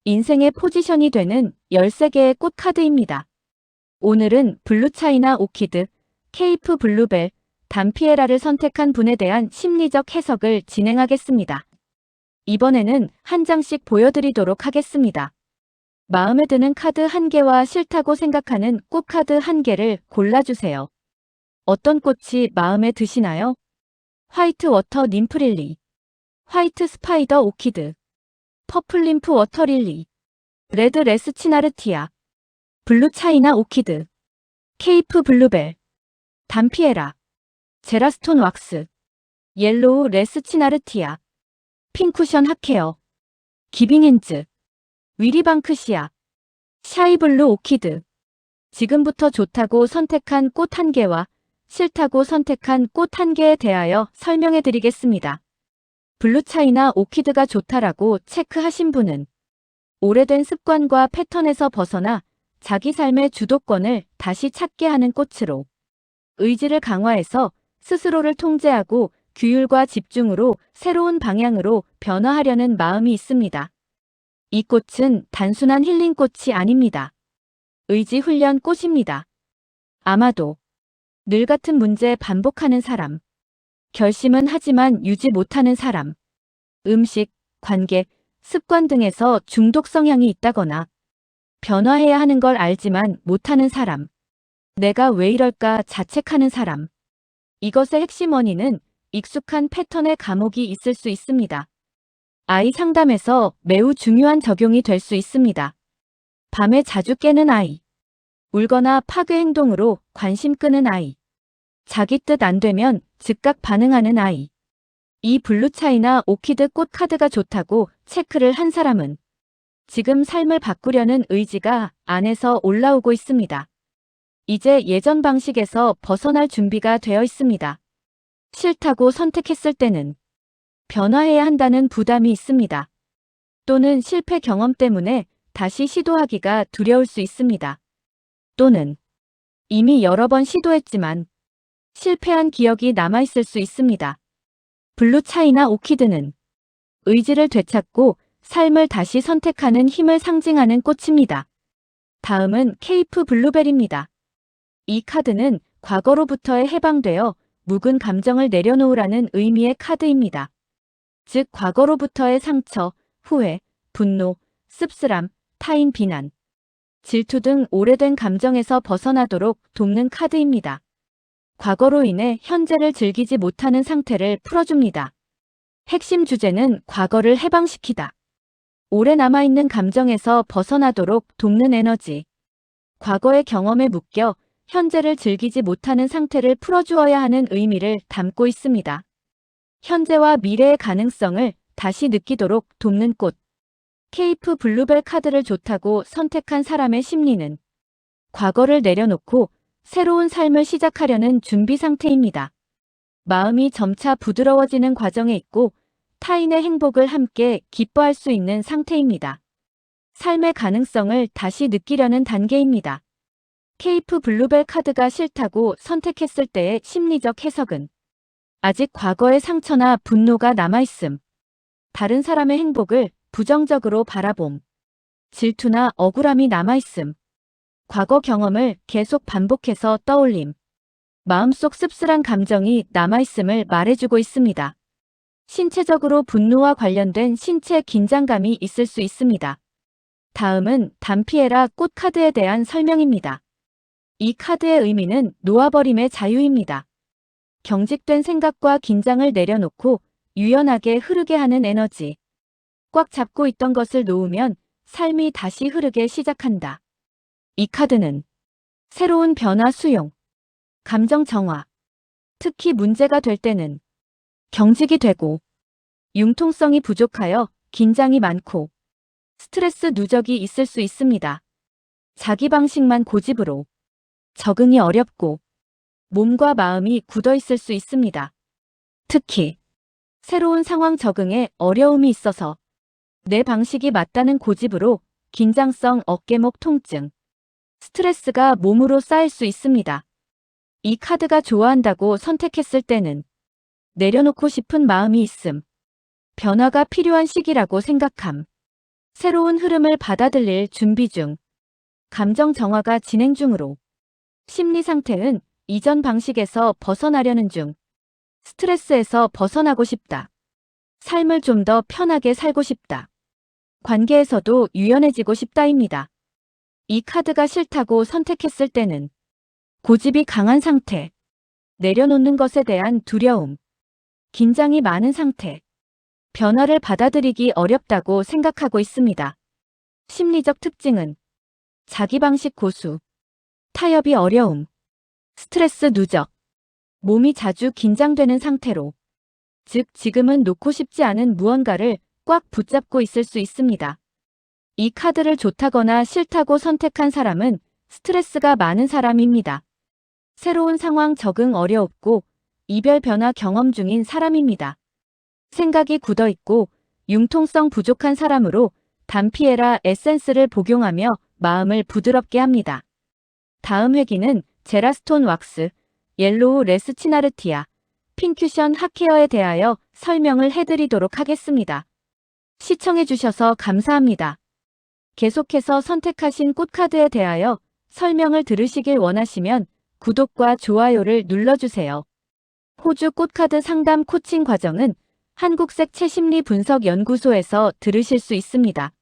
인생의 포지션이 되는 13개의 꽃 카드입니다. 오늘은 블루 차이나 오키드, 케이프 블루벨, 담피에라를 선택한 분에 대한 심리적 해석을 진행하겠습니다. 이번에는 한 장씩 보여드리도록 하겠습니다. 마음에 드는 카드 1개와 싫다고 생각하는 꽃 카드 1개를 골라주세요. 어떤 꽃이 마음에 드시나요? 화이트 워터 ним프릴리, 화이트 스파이더 오키드, 퍼플 림프 워터릴리, 레드 레스치나르티아, 블루 차이나 오키드, 케이프 블루벨, 담피에라, 제라스톤 왁스, 옐로우 레스치나르티아, 핑쿠션 핫케어, 기빙핸즈, 위리방크시아, 샤이블루 오키드. 지금부터 좋다고 선택한 꽃 1개와 싫다고 선택한 꽃 1개에 대하여 설명해 드리겠습니다. 블루 차이나 오키드가 좋다라고 체크하신 분은 오래된 습관과 패턴에서 벗어나 자기 삶의 주도권을 다시 찾게 하는 꽃으로 의지를 강화해서 스스로를 통제하고 규율과 집중으로 새로운 방향으로 변화하려는 마음이 있습니다. 이 꽃은 단순한 힐링꽃이 아닙니다. 의지 훈련 꽃입니다. 아마도 늘 같은 문제 반복하는 사람, 결심은 하지만 유지 못하는 사람, 음식, 관계, 습관 등에서 중독 성향이 있다거나 변화해야 하는 걸 알지만 못하는 사람, 내가 왜 이럴까 자책하는 사람. 이것의 핵심 원인은 익숙한 패턴의 감옥이 있을 수 있습니다. 아이 상담에서 매우 중요한 적용이 될 수 있습니다. 밤에 자주 깨는 아이, 울거나 파괴 행동으로 관심 끄는 아이, 자기 뜻 안 되면 즉각 반응하는 아이. 이 블루 차이나 오키드 꽃 카드가 좋다고 체크를 한 사람은 지금 삶을 바꾸려는 의지가 안에서 올라오고 있습니다. 이제 예전 방식에서 벗어날 준비가 되어 있습니다. 싫다고 선택했을 때는 변화해야 한다는 부담이 있습니다. 또는 실패 경험 때문에 다시 시도하기가 두려울 수 있습니다. 또는 이미 여러 번 시도했지만 실패한 기억이 남아있을 수 있습니다. 블루 차이나 오키드는 의지를 되찾고 삶을 다시 선택하는 힘을 상징하는 꽃입니다. 다음은 케이프 블루벨입니다. 이 카드는 과거로부터의 해방되어 묵은 감정을 내려놓으라는 의미의 카드입니다. 즉 과거로부터의 상처, 후회, 분노, 씁쓸함, 타인 비난, 질투 등 오래된 감정에서 벗어나도록 돕는 카드입니다. 과거로 인해 현재를 즐기지 못하는 상태를 풀어줍니다. 핵심 주제는 과거를 해방시키다. 오래 남아있는 감정에서 벗어나도록 돕는 에너지. 과거의 경험에 묶여 현재를 즐기지 못하는 상태를 풀어주어야 하는 의미를 담고 있습니다. 현재와 미래의 가능성을 다시 느끼도록 돕는 꽃. 케이프 블루벨 카드를 좋다고 선택한 사람의 심리는 과거를 내려놓고 새로운 삶을 시작하려는 준비 상태입니다. 마음이 점차 부드러워지는 과정에 있고 타인의 행복을 함께 기뻐할 수 있는 상태입니다. 삶의 가능성을 다시 느끼려는 단계입니다. 케이프 블루벨 카드가 싫다고 선택했을 때의 심리적 해석은 아직 과거의 상처나 분노가 남아있음, 다른 사람의 행복을 부정적으로 바라봄, 질투나 억울함이 남아있음, 과거 경험을 계속 반복해서 떠올림, 마음속 씁쓸한 감정이 남아있음을 말해주고 있습니다. 신체적으로 분노와 관련된 신체 긴장감이 있을 수 있습니다. 다음은 담피에라 꽃 카드에 대한 설명입니다. 이 카드의 의미는 놓아버림의 자유입니다. 경직된 생각과 긴장을 내려놓고 유연하게 흐르게 하는 에너지. 꽉 잡고 있던 것을 놓으면 삶이 다시 흐르게 시작한다. 이 카드는 새로운 변화 수용, 감정 정화, 특히 문제가 될 때는 경직이 되고 융통성이 부족하여 긴장이 많고 스트레스 누적이 있을 수 있습니다. 자기 방식만 고집으로 적응이 어렵고 몸과 마음이 굳어 있을 수 있습니다. 특히 새로운 상황 적응에 어려움이 있어서 내 방식이 맞다는 고집으로 긴장성 어깨목 통증, 스트레스가 몸으로 쌓일 수 있습니다. 이 카드가 좋아한다고 선택했을 때는 내려놓고 싶은 마음이 있음, 변화가 필요한 시기라고 생각함, 새로운 흐름을 받아들일 준비 중. 감정 정화가 진행 중으로. 심리 상태는 이전 방식에서 벗어나려는 중. 스트레스에서 벗어나고 싶다. 삶을 좀 더 편하게 살고 싶다. 관계에서도 유연해지고 싶다입니다. 이 카드가 싫다고 선택했을 때는 고집이 강한 상태, 내려놓는 것에 대한 두려움, 긴장이 많은 상태, 변화를 받아들이기 어렵다고 생각하고 있습니다. 심리적 특징은 자기 방식 고수, 타협이 어려움, 스트레스 누적, 몸이 자주 긴장되는 상태로, 즉 지금은 놓고 싶지 않은 무언가를 꽉 붙잡고 있을 수 있습니다. 이 카드를 좋다거나 싫다고 선택한 사람은 스트레스가 많은 사람입니다. 새로운 상황 적응 어려웠고 이별 변화 경험 중인 사람입니다. 생각이 굳어있고 융통성 부족한 사람으로 단피에라 에센스를 복용하며 마음을 부드럽게 합니다. 다음 회기는 제라스톤 왁스, 옐로우 레스치나르티아, 핑큐션 핫케어에 대하여 설명을 해드리도록 하겠습니다. 시청해주셔서 감사합니다. 계속해서 선택하신 꽃카드에 대하여 설명을 들으시길 원하시면 구독과 좋아요를 눌러주세요. 호주 꽃카드 상담 코칭 과정은 한국색 채심리 분석 연구소에서 들으실 수 있습니다.